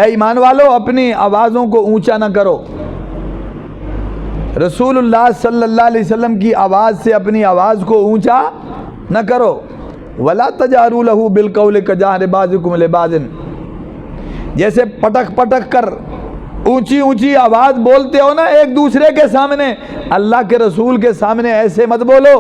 اے ایمان والو اپنی آوازوں کو اونچا نہ کرو. رسول اللہ صلی اللہ علیہ وسلم کی آواز سے اپنی آواز کو اونچا نہ کرو. ولا تجاروا له بالقول كجهر بعضكم لبعض, جیسے پٹک پٹک کر اونچی اونچی آواز بولتے ہو نا ایک دوسرے کے سامنے, اللہ کے رسول کے سامنے ایسے مت بولو.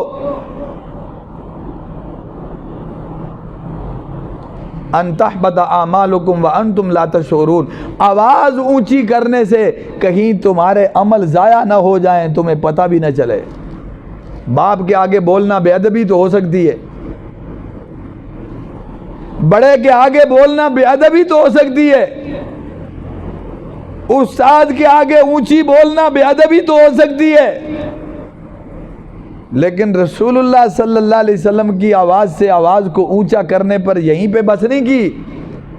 ان تحبط اعمالکم وانتم لا تشعرون, آواز اونچی کرنے سے کہیں تمہارے عمل ضائع نہ ہو جائیں, تمہیں پتہ بھی نہ چلے. باپ کے آگے بولنا بے ادبی تو ہو سکتی ہے, بڑے کے آگے بولنا بے ادبی تو ہو سکتی ہے, استاد کے آگے اونچی بولنا بے ادبی تو ہو سکتی ہے, لیکن رسول اللہ صلی اللہ علیہ وسلم کی آواز سے آواز کو اونچا کرنے پر یہیں پہ بس نہیں کی,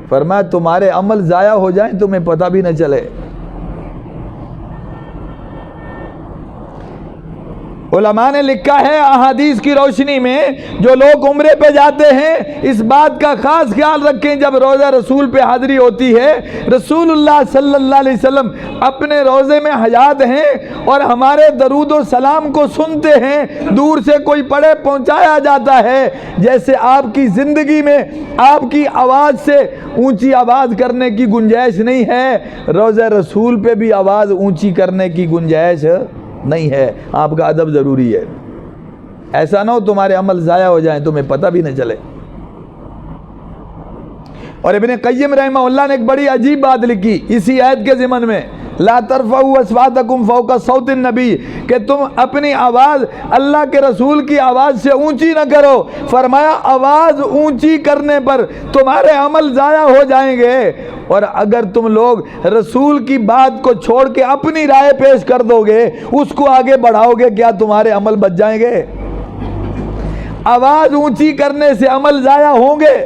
فرمایا تمہارے عمل ضائع ہو جائیں تمہیں پتہ بھی نہ چلے. علماء نے لکھا ہے احادیث کی روشنی میں جو لوگ عمرے پہ جاتے ہیں اس بات کا خاص خیال رکھیں, جب روزہ رسول پہ حاضری ہوتی ہے رسول اللہ صلی اللہ علیہ وسلم اپنے روزے میں حیات ہیں اور ہمارے درود و سلام کو سنتے ہیں, دور سے کوئی پڑھے پہنچایا جاتا ہے. جیسے آپ کی زندگی میں آپ کی آواز سے اونچی آواز کرنے کی گنجائش نہیں ہے, روزہ رسول پہ بھی آواز اونچی کرنے کی گنجائش نہیں ہے. آپ کا ادب ضروری ہے, ایسا نہ ہو تمہارے عمل ضائع ہو جائیں تمہیں پتہ بھی نہ چلے. اور ابن قیم رحمہ اللہ نے ایک بڑی عجیب بات لکھی اسی آیت کے ضمن میں, لا ترفعوا اصواتکم فوق صوت النبی, کہ تم اپنی آواز اللہ کے رسول کی آواز سے اونچی نہ کرو. فرمایا آواز اونچی کرنے پر تمہارے عمل ضائع ہو جائیں گے, اور اگر تم لوگ رسول کی بات کو چھوڑ کے اپنی رائے پیش کر دو گے, اس کو آگے بڑھاؤ گے, کیا تمہارے عمل بچ جائیں گے؟ آواز اونچی کرنے سے عمل ضائع ہوں گے,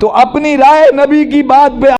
تو اپنی رائے نبی کی بات پہ